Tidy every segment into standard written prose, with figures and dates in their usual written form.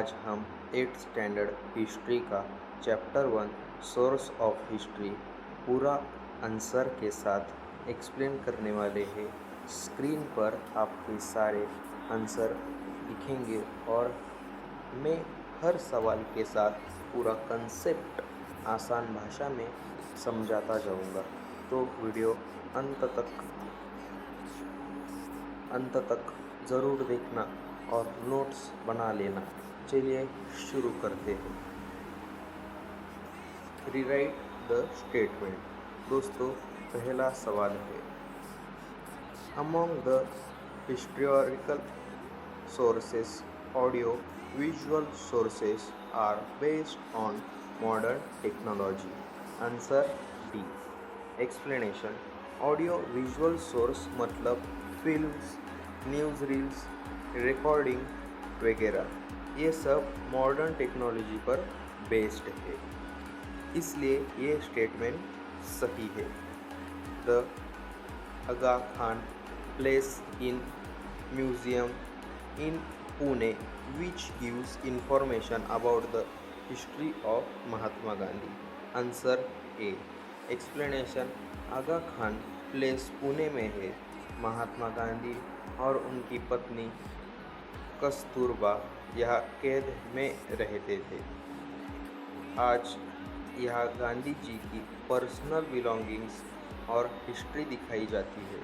आज हम 8th standard history का चैप्टर 1 सोर्स ऑफ हिस्ट्री पूरा आंसर के साथ एक्सप्लेन करने वाले हैं। स्क्रीन पर आपके सारे आंसर दिखेंगे और मैं हर सवाल के साथ पूरा कंसेप्ट आसान भाषा में समझाता जाऊंगा, तो वीडियो अंत तक ज़रूर देखना और नोट्स बना लेना। चलिए शुरू करते हैं। Rewrite the statement. दोस्तों, पहला सवाल है, among the historical sources audio visual sources are based on modern technology. Answer D. Explanation. Audio visual source मतलब फिल्म्स, न्यूज़ रील्स, रिकॉर्डिंग वगैरह, ये सब मॉडर्न टेक्नोलॉजी पर बेस्ड है, इसलिए ये स्टेटमेंट सही है। The Aga Khan place in museum in Pune which gives information about the history of Mahatma Gandhi. Answer A. Explanation. Aga Khan place Pune में है। महात्मा गांधी और उनकी पत्नी कस्तूरबा यह कैद में रहते थे। आज यह गांधी जी की पर्सनल बिलोंगिंग्स और हिस्ट्री दिखाई जाती है,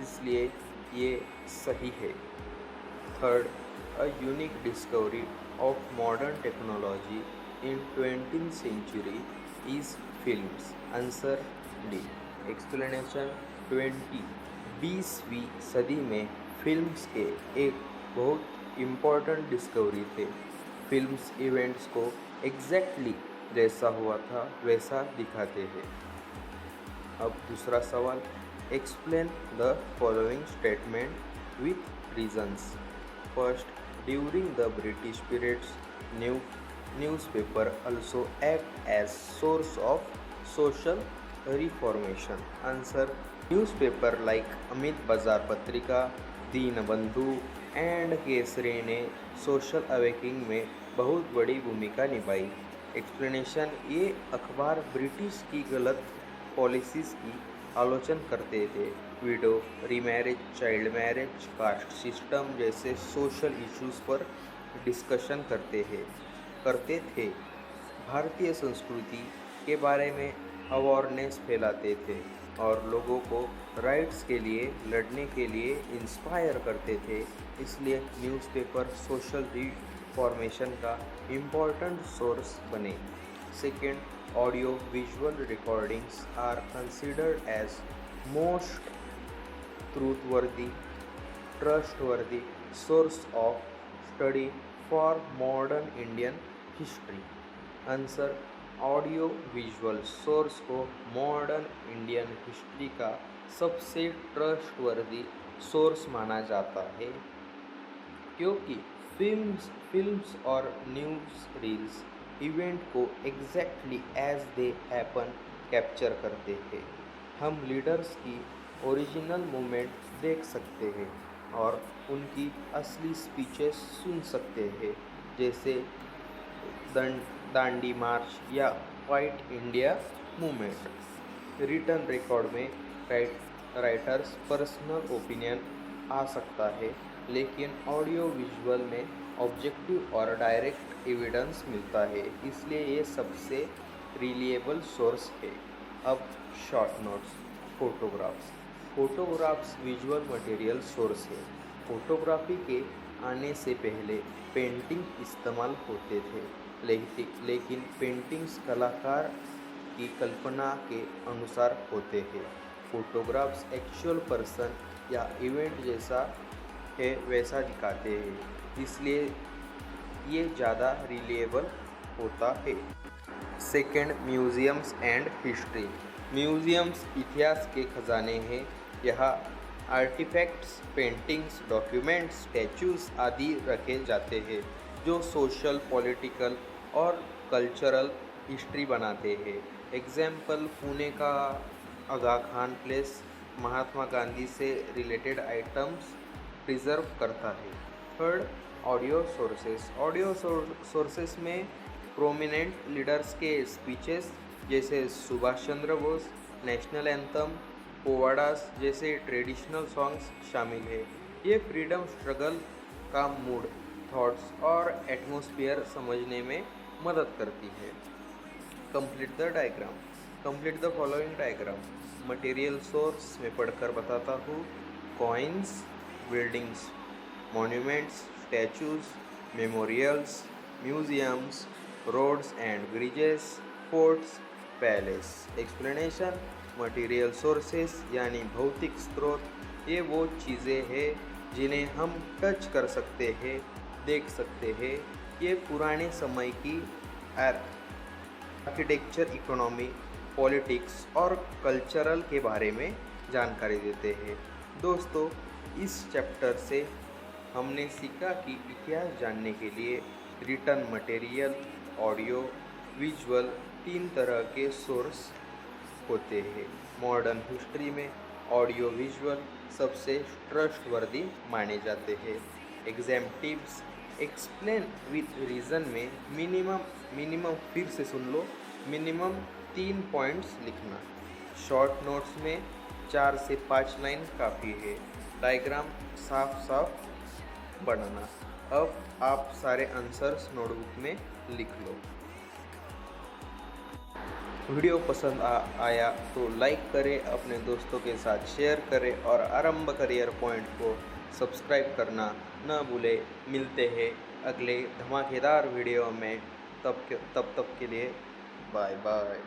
इसलिए ये सही है। Third, a unique discovery of modern technology in 20th century is films. Answer D. Explanation. 20वीं सदी में फिल्म्स के एक बहुत इम्पोर्टेंट डिस्कवरी थे। फिल्म्स इवेंट्स को एग्जैक्टली जैसा हुआ था वैसा दिखाते हैं। अब दूसरा सवाल, explain the following statement with reasons. First, during the British periods newspaper also act as source of social reformation. Answer, newspaper like Amit बाजार पत्रिका, दीनबंधु एंड केसरी ने सोशल अवेकिंग में बहुत बड़ी भूमिका निभाई। एक्सप्लेनेशन। ये अखबार ब्रिटिश की गलत पॉलिसीज़ की आलोचना करते थे। Window, remarriage, child marriage, caste system जैसे सोशल इश्यूज़ पर डिस्कशन करते थे। भारतीय संस्कृति के बारे में अवेयरनेस फैलाते थे और लोगों को राइट्स के लिए लड़ने के लिए इंस्पायर करते थे, इसलिए न्यूज़पेपर सोशल रिफॉर्मेशन का इम्पोर्टेंट सोर्स बने। Second, audio visual recordings are considered as most trustworthy source of study for modern Indian history. Answer, audio visual source को मॉडर्न इंडियन हिस्ट्री का सबसे ट्रस्टवर्दी सोर्स माना जाता है, क्योंकि फिल्म्स और न्यूज़ रील्स इवेंट को exactly as they happen capture करते हैं। हम लीडर्स की ओरिजिनल मूवमेंट देख सकते हैं और उनकी असली स्पीचेस सुन सकते हैं, जैसे दांडी मार्च या quit India movement. Written record में राइटर्स पर्सनल ओपिनियन आ सकता है, लेकिन ऑडियो विजुअल में ऑब्जेक्टिव और डायरेक्ट एविडेंस मिलता है, इसलिए ये सबसे रिलायबल सोर्स है। अब short notes. Photographs visual material source है। फोटोग्राफी के आने से पहले पेंटिंग इस्तेमाल होते थे, लेकिन पेंटिंग्स कलाकार की कल्पना के अनुसार होते हैं। फोटोग्राफ्स एक्चुअल पर्सन या इवेंट जैसा है वैसा दिखाते हैं, इसलिए ये ज़्यादा रिलायबल होता है। Second, museums and history. Museums इतिहास के खजाने हैं। यहाँ आर्टिफैक्ट्स, पेंटिंग्स, डॉक्यूमेंट्स, स्टैचूज आदि रखे जाते हैं जो सोशल, पॉलिटिकल और कल्चरल हिस्ट्री बनाते हैं। एग्जाम्पल, पुणे का आगा खान प्लेस महात्मा गांधी से रिलेटेड आइटम्स प्रिजर्व करता है। थर्ड, ऑडियो सोर्सेस में प्रोमिनेंट लीडर्स के स्पीचेस जैसे सुभाष चंद्र बोस, नेशनल एंथम, पोवाडास जैसे ट्रेडिशनल सॉन्ग्स शामिल है। ये फ्रीडम स्ट्रगल का मूड, थॉट्स और एटमॉस्फेयर समझने में मदद करती है। Complete the following diagram. Material source में पढ़कर बताता हूँ। Coins, buildings, monuments, statues, memorials, museums, roads and bridges, forts, palace. Explanation. Material sources यानी भौतिक स्रोत, ये वो चीज़ें हैं जिन्हें हम टच कर सकते हैं, देख सकते हैं। ये पुराने समय की आर्किटेक्चर, इकोनॉमी, पॉलिटिक्स और कल्चरल के बारे में जानकारी देते हैं। दोस्तों, इस चैप्टर से हमने सीखा कि इतिहास जानने के लिए रिटन मटेरियल, ऑडियो, विजुअल 3 तरह के सोर्स होते हैं। मॉडर्न हिस्ट्री में ऑडियो विजुअल सबसे ट्रस्टवर्दी माने जाते हैं। Exam tips. Explain with reason में मिनिमम फिर से सुन लो, मिनिमम 3 पॉइंट्स लिखना। शॉर्ट नोट्स में 4 से 5 लाइन काफ़ी है। डायग्राम साफ बनाना। अब आप सारे आंसर्स नोटबुक में लिख लो। वीडियो पसंद आया तो लाइक करें, अपने दोस्तों के साथ शेयर करें और आरंभ करियर पॉइंट को सब्सक्राइब करना न भूलें। मिलते हैं अगले धमाकेदार वीडियो में। तब तक के लिए बाय बाय।